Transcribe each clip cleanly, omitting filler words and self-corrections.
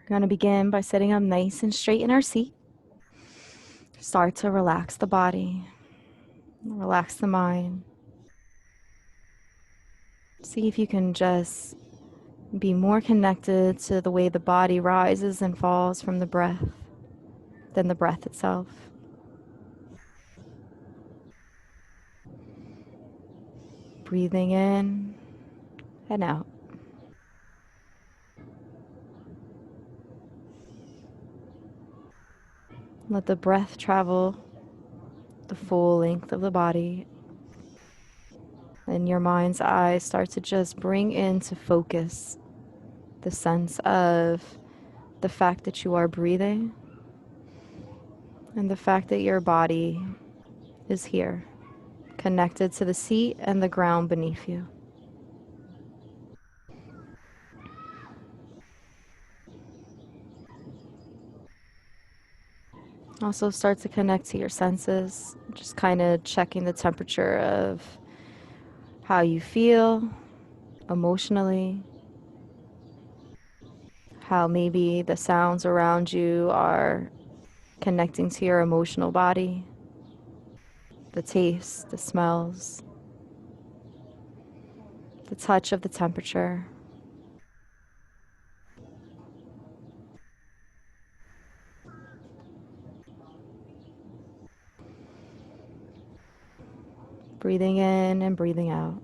We're going to begin by sitting up nice and straight in our seat. Start to relax the body, relax the mind. See if you can just be more connected to the way the body rises and falls from the breath than the breath itself. Breathing in and out. Let the breath travel the full length of the body. And your mind's eye start to just bring into focus the sense of the fact that you are breathing and the fact that your body is here, connected to the seat and the ground beneath you. Also start to connect to your senses, just kind of checking the temperature of how you feel emotionally, how maybe the sounds around you are connecting to your emotional body, the taste, the smells, the touch of the temperature. Breathing in and breathing out.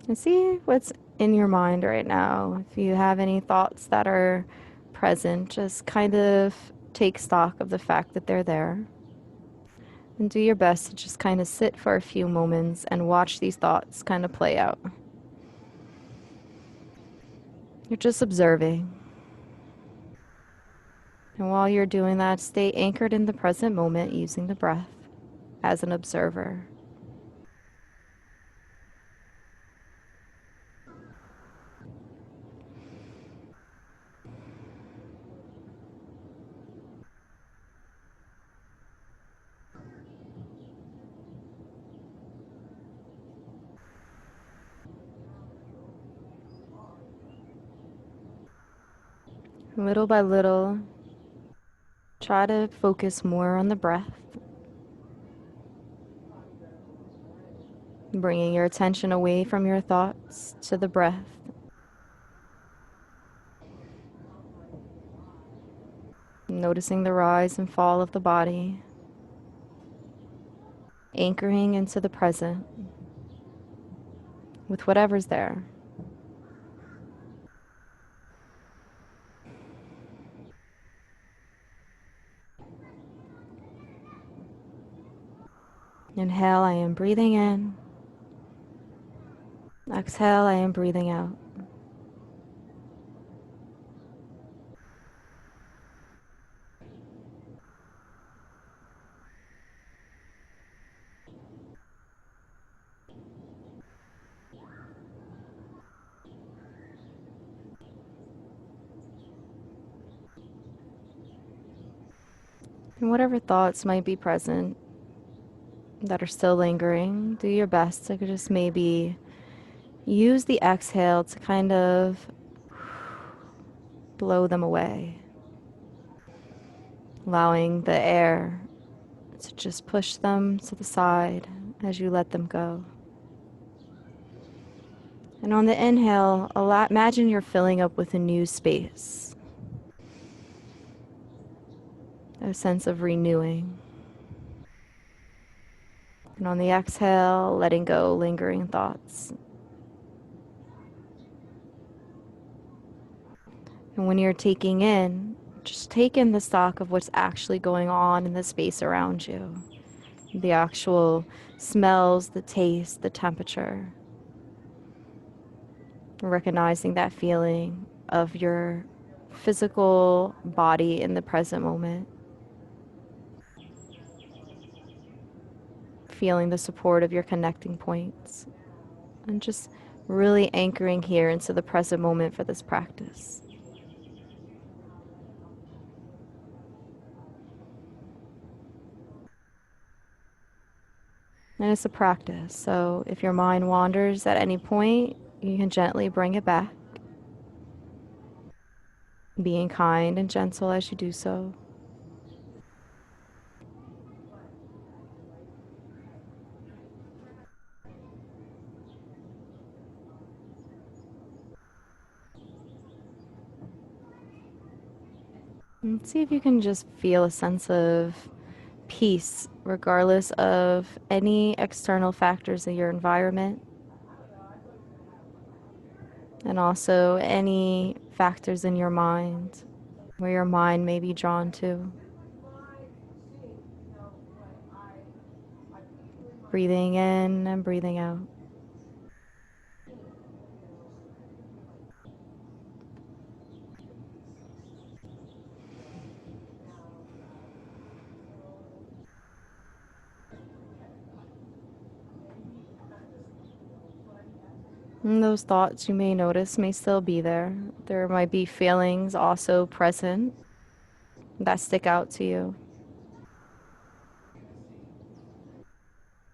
And see what's in your mind right now. If you have any thoughts that are present, just kind of take stock of the fact that they're there. And do your best to just kind of sit for a few moments and watch these thoughts kind of play out. You're just observing. And while you're doing that, stay anchored in the present moment using the breath as an observer. Little by little, try to focus more on the breath, bringing your attention away from your thoughts to the breath. Noticing the rise and fall of the body, anchoring into the present with whatever's there. Inhale, I am breathing in. Exhale, I am breathing out. And whatever thoughts might be present that are still lingering, do your best to just maybe use the exhale to kind of blow them away, allowing the air to just push them to the side as you let them go. And on the inhale, imagine you're filling up with a new space, a sense of renewing. And on the exhale, letting go lingering thoughts. And when you're taking in, just take in the stock of what's actually going on in the space around you. The actual smells, the taste, the temperature. Recognizing that feeling of your physical body in the present moment. Feeling the support of your connecting points. And just really anchoring here into the present moment for this practice. And it's a practice. So if your mind wanders at any point, you can gently bring it back, being kind and gentle as you do so. And see if you can just feel a sense of peace, regardless of any external factors in your environment, and also any factors in your mind where your mind may be drawn to. Breathing in and breathing out. And those thoughts you may notice may still be there. There might be feelings also present that stick out to you.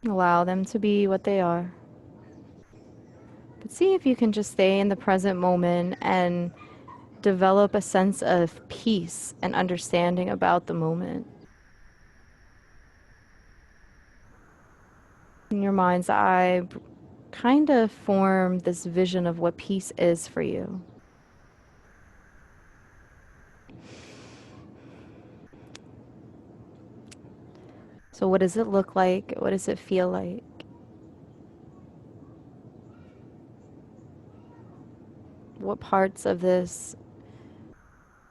Allow them to be what they are. But see if you can just stay in the present moment and develop a sense of peace and understanding about the moment. In your mind's eye, kind of form this vision of what peace is for you. So, what does it look like? What does it feel like? What parts of this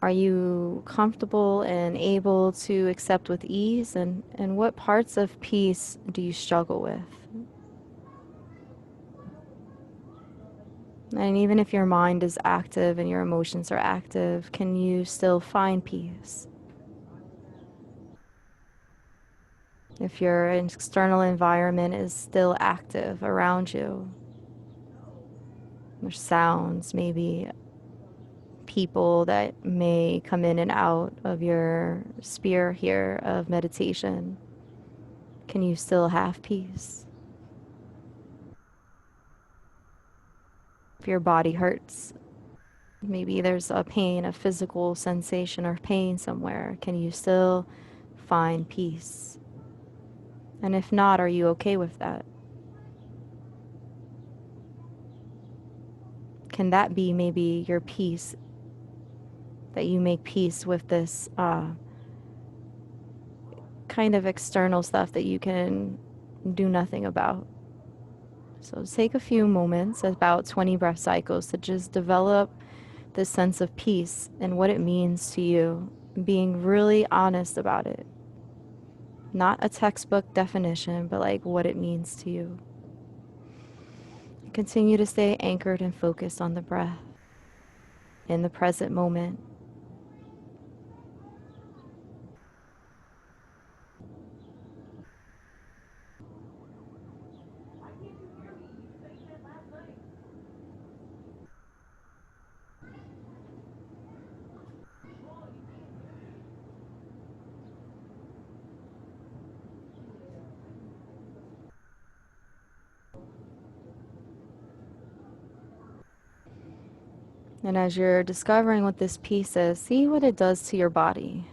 are you comfortable and able to accept with ease? And what parts of peace do you struggle with? And even if your mind is active and your emotions are active, can you still find peace? If your external environment is still active around you, there's sounds, maybe people that may come in and out of your sphere here of meditation, can you still have peace? If your body hurts, maybe there's a pain, a physical sensation or pain somewhere, can you still find peace? And if not, are you okay with that? Can that be maybe your peace, that you make peace with this kind of external stuff that you can do nothing about? So take a few moments, about 20 breath cycles, to just develop this sense of peace and what it means to you, being really honest about it. Not a textbook definition, but like what it means to you. Continue to stay anchored and focused on the breath in the present moment. And as you're discovering what this peace is, see what it does to your body.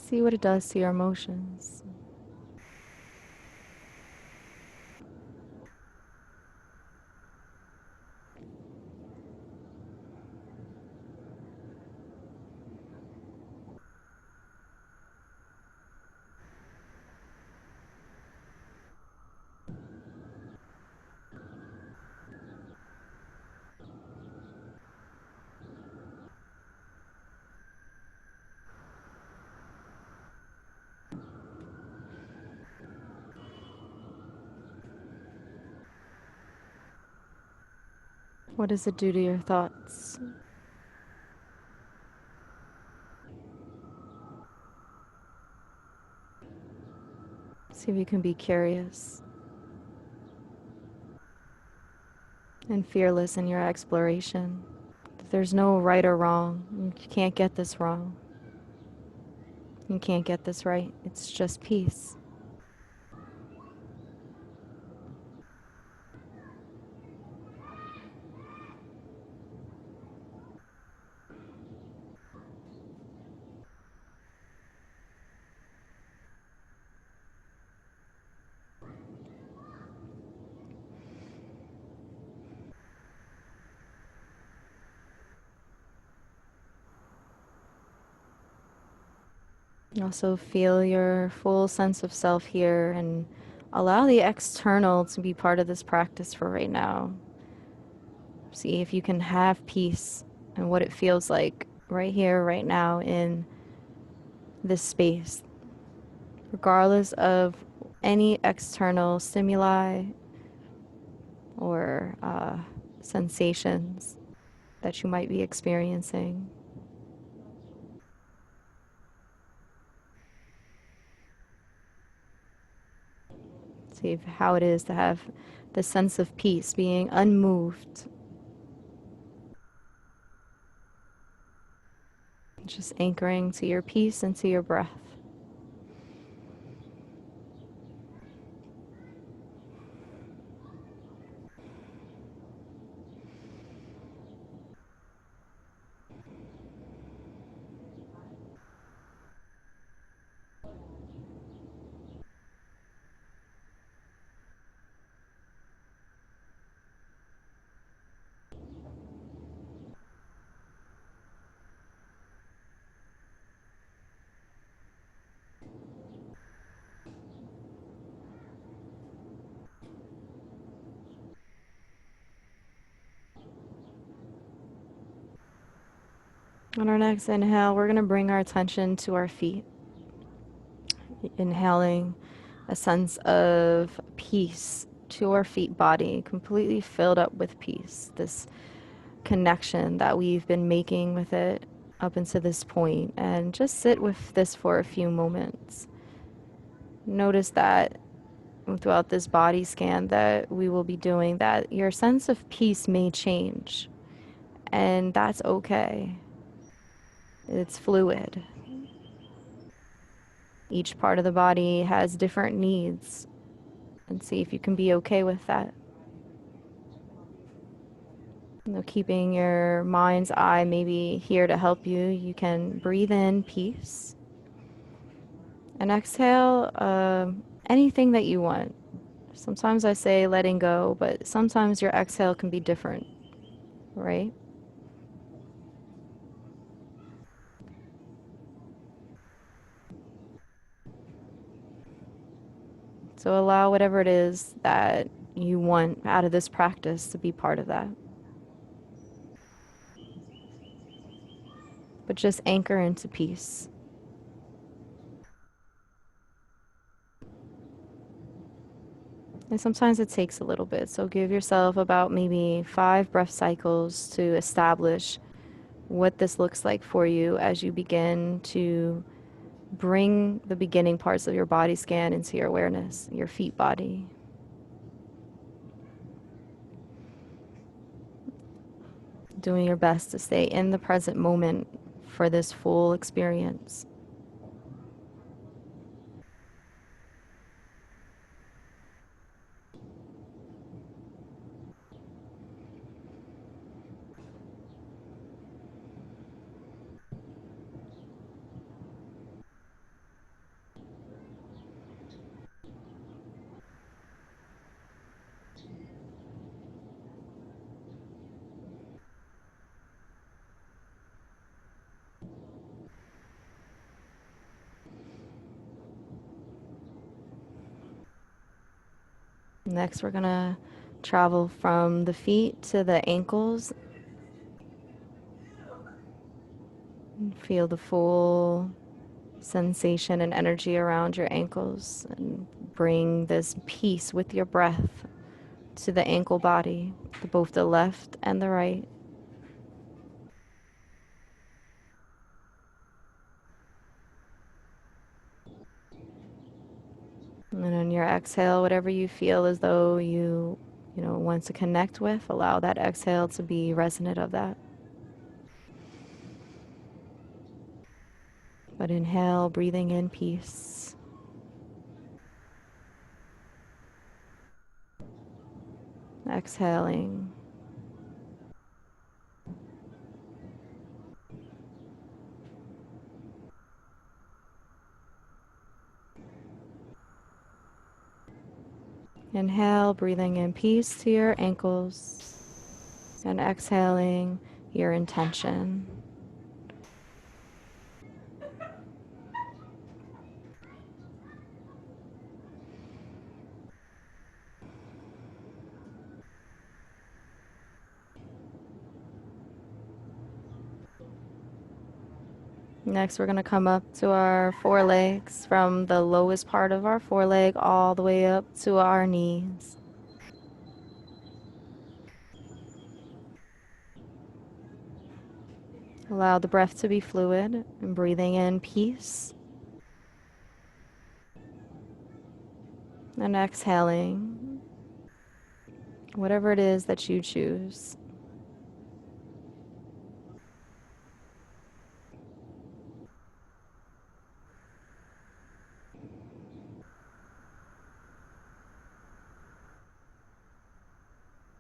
See what it does to your emotions. What does it do to your thoughts? See if you can be curious and fearless in your exploration. There's no right or wrong. You can't get this wrong. You can't get this right. It's just peace. Also feel your full sense of self here and allow the external to be part of this practice for right now. See if you can have peace and what it feels like right here, right now in this space, regardless of any external stimuli or sensations that you might be experiencing. See how it is to have the sense of peace, being unmoved, just anchoring to your peace and to your breath. On our next inhale, we're going to bring our attention to our feet, inhaling a sense of peace to our feet body, completely filled up with peace. This connection that we've been making with it up until this point, and just sit with this for a few moments. Notice that throughout this body scan that we will be doing, that your sense of peace may change, and that's okay. It's fluid. Each part of the body has different needs, and see if you can be okay with that. Keeping your mind's eye maybe here to help you, you can breathe in peace and exhale anything that you want. Sometimes I say letting go, but sometimes your exhale can be different, right? So allow whatever it is that you want out of this practice to be part of that. But just anchor into peace. And sometimes it takes a little bit. So give yourself about maybe 5 breath cycles to establish what this looks like for you as you begin to bring the beginning parts of your body scan into your awareness, your feet body. Doing your best to stay in the present moment for this full experience. Next, we're going to travel from the feet to the ankles. Feel the full sensation and energy around your ankles, and bring this peace with your breath to the ankle body, both the left and the right. And then on your exhale, whatever you feel as though you know, want to connect with, allow that exhale to be resonant of that. But inhale, breathing in peace. Exhaling. Inhale, breathing in peace to your ankles. And exhaling your intention. Next, we're going to come up to our forelegs, from the lowest part of our foreleg all the way up to our knees. Allow the breath to be fluid and breathing in peace. And exhaling whatever it is that you choose.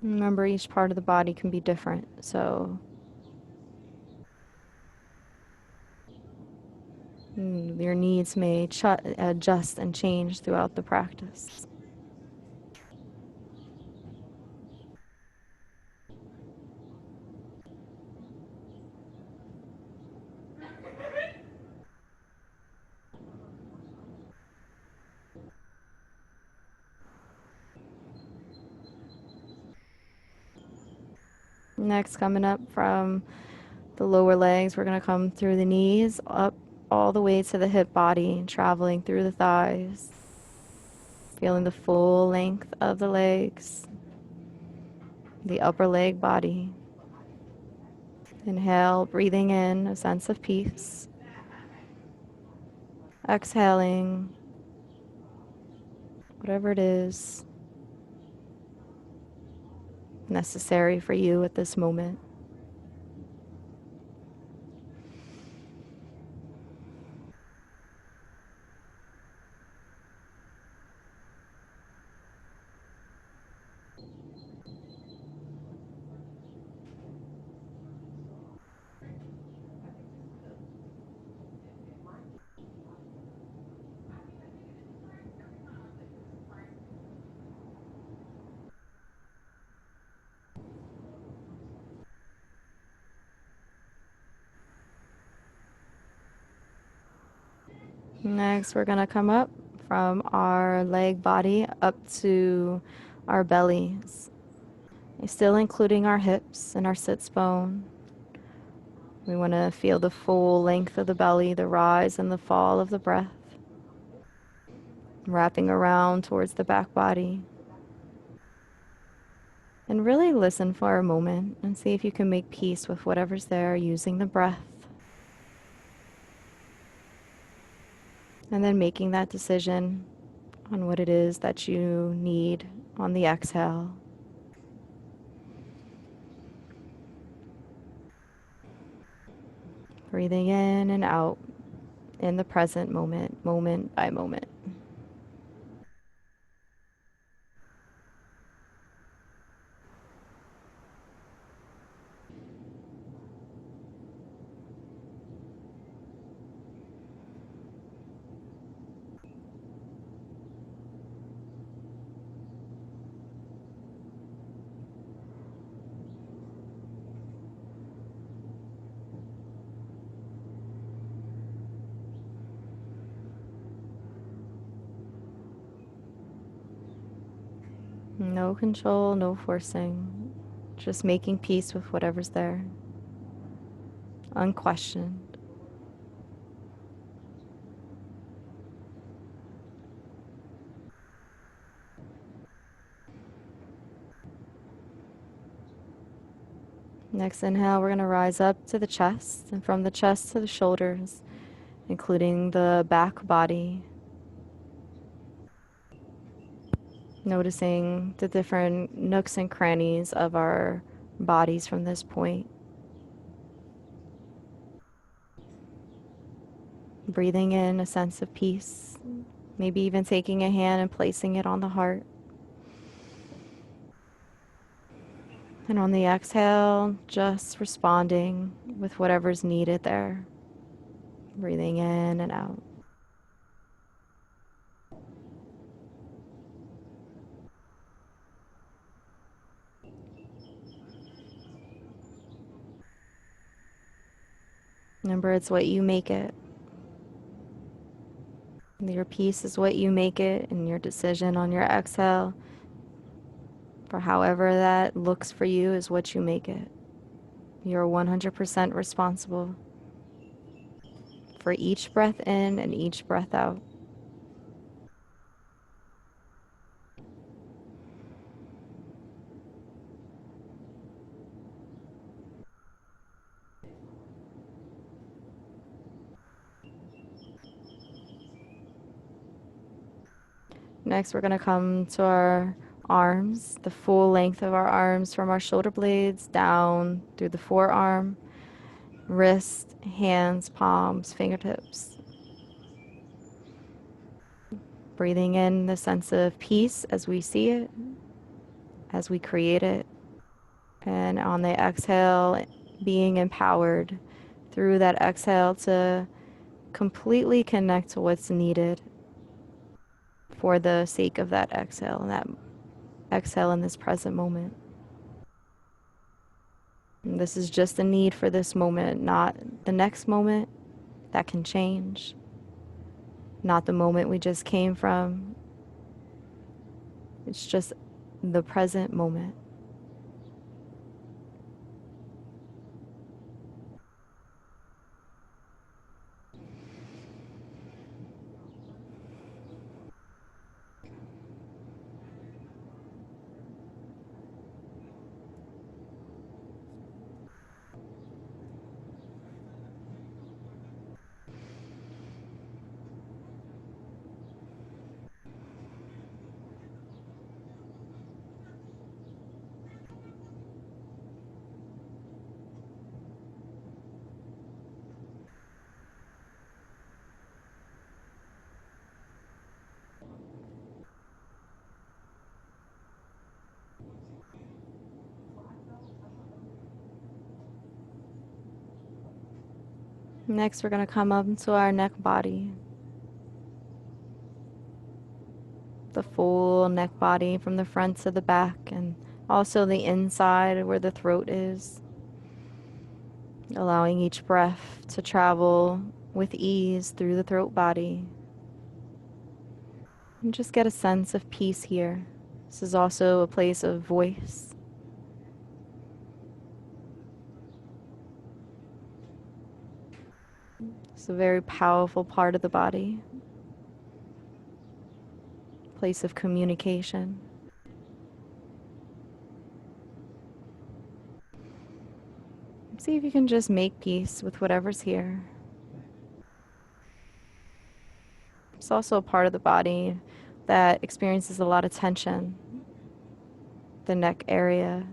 Remember, each part of the body can be different, so your needs may adjust and change throughout the practice. Next, coming up from the lower legs, we're going to come through the knees, up all the way to the hip body, traveling through the thighs, feeling the full length of the legs, the upper leg body. Inhale, breathing in a sense of peace. Exhaling whatever it is necessary for you at this moment. Next, we're going to come up from our leg body up to our bellies, still including our hips and our sits bone. We want to feel the full length of the belly, the rise and the fall of the breath, wrapping around towards the back body. And really listen for a moment and see if you can make peace with whatever's there using the breath. And then making that decision on what it is that you need on the exhale. Breathing in and out in the present moment, moment by moment. No control, no forcing. Just making peace with whatever's there. Unquestioned. Next inhale, we're going to rise up to the chest, and from the chest to the shoulders, including the back body. Noticing the different nooks and crannies of our bodies from this point. Breathing in a sense of peace, maybe even taking a hand and placing it on the heart. And on the exhale, just responding with whatever's needed there. Breathing in and out. Remember, it's what you make it. Your peace is what you make it, and your decision on your exhale, for however that looks for you, is what you make it. You're 100% responsible for each breath in and each breath out. Next, we're going to come to our arms, the full length of our arms from our shoulder blades down through the forearm, wrist, hands, palms, fingertips. Breathing in the sense of peace as we see it, as we create it. And on the exhale, being empowered through that exhale to completely connect to what's needed for the sake of that exhale, and that exhale in this present moment. And this is just a need for this moment, not the next moment that can change, not the moment we just came from. It's just the present moment. Next, we're going to come up into our neck body, the full neck body from the front to the back, and also the inside where the throat is. Allowing each breath to travel with ease through the throat body. And just get a sense of peace here. This is also a place of voice. It's a very powerful part of the body. Place of communication. See if you can just make peace with whatever's here. It's also a part of the body that experiences a lot of tension, the neck area.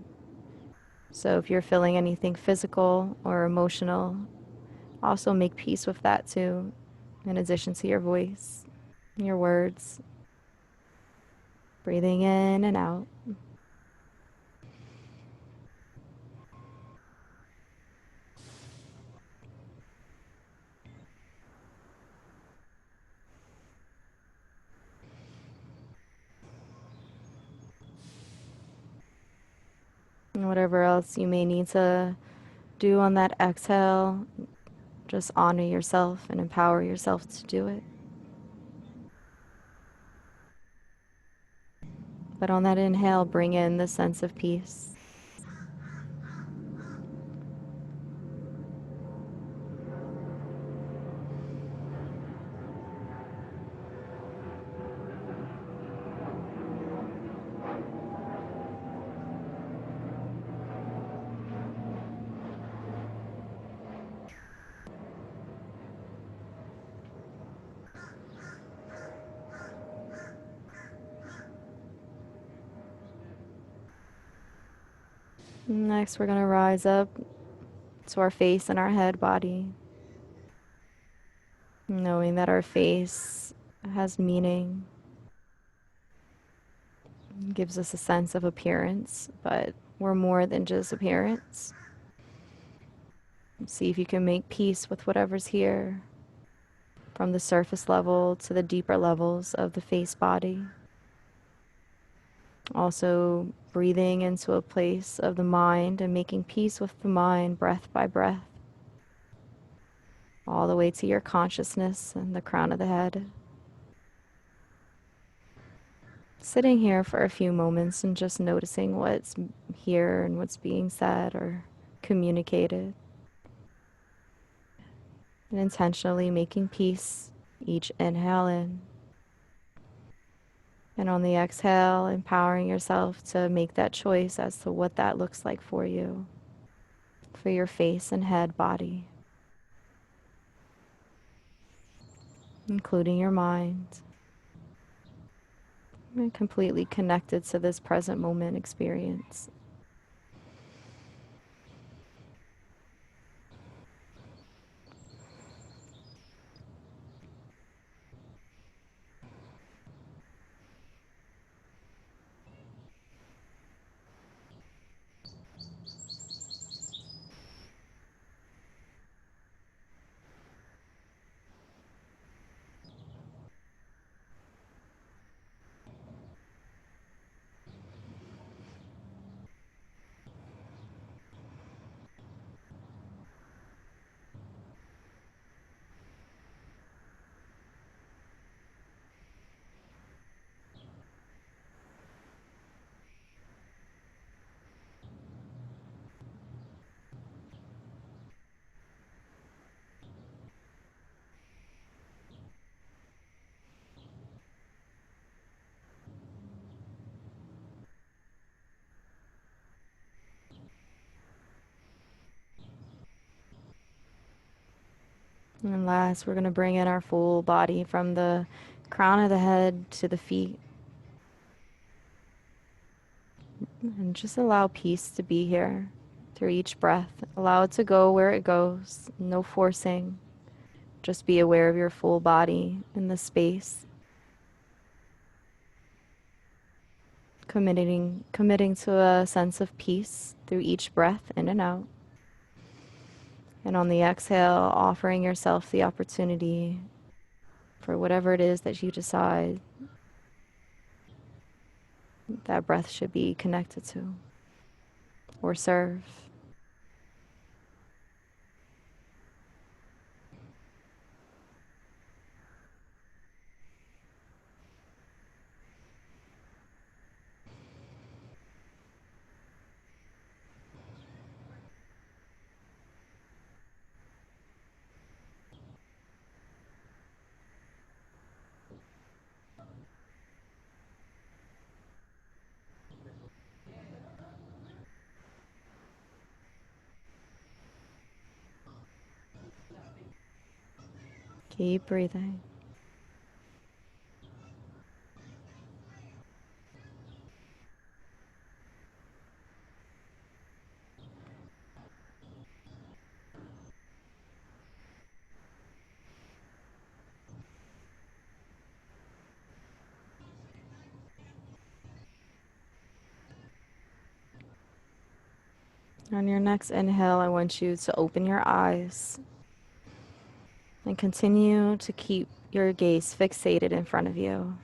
So if you're feeling anything physical or emotional, also make peace with that too, in addition to your voice, your words. Breathing in and out. And whatever else you may need to do on that exhale, just honor yourself and empower yourself to do it. But on that inhale, bring in the sense of peace. Next, we're going to rise up to our face and our head body, knowing that our face has meaning, gives us a sense of appearance, but we're more than just appearance. See if you can make peace with whatever's here, from the surface level to the deeper levels of the face body. Also, breathing into a place of the mind and making peace with the mind, breath by breath, all the way to your consciousness and the crown of the head. Sitting here for a few moments and just noticing what's here and what's being said or communicated, and intentionally making peace each inhale in. And on the exhale, empowering yourself to make that choice as to what that looks like for you, for your face and head body, including your mind, and completely connected to this present moment experience. And last, we're going to bring in our full body from the crown of the head to the feet. And just allow peace to be here through each breath. Allow it to go where it goes. No forcing. Just be aware of your full body in the space. Committing to a sense of peace through each breath in and out. And on the exhale, offering yourself the opportunity for whatever it is that you decide that breath should be connected to or serve. Keep breathing. On your next inhale, I want you to open your eyes and continue to keep your gaze fixated in front of you,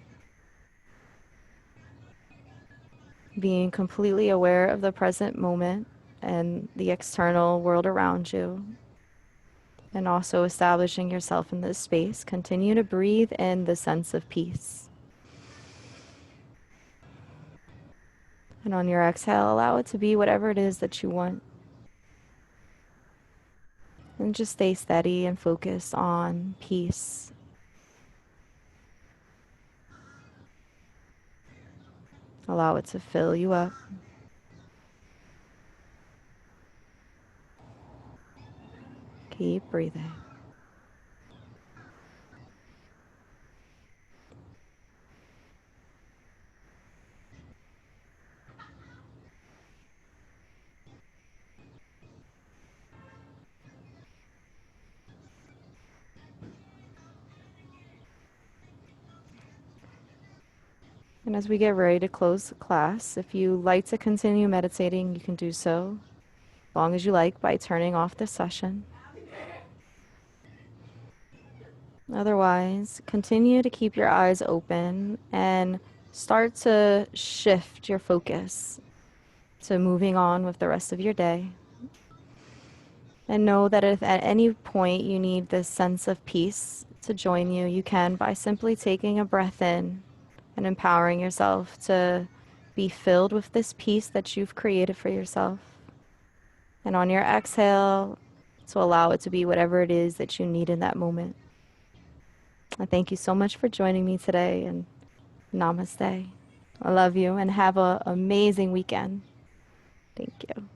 being completely aware of the present moment and the external world around you, and also establishing yourself in this space. Continue to breathe in the sense of peace. And on your exhale, allow it to be whatever it is that you want. And just stay steady and focused on peace. Allow it to fill you up. Keep breathing. And as we get ready to close the class, if you like to continue meditating, you can do so as long as you like by turning off the session. Otherwise, continue to keep your eyes open and start to shift your focus to moving on with the rest of your day. And know that if at any point you need this sense of peace to join you, you can by simply taking a breath in and empowering yourself to be filled with this peace that you've created for yourself. And on your exhale, to allow it to be whatever it is that you need in that moment. I thank you so much for joining me today, and namaste. I love you and have an amazing weekend. Thank you.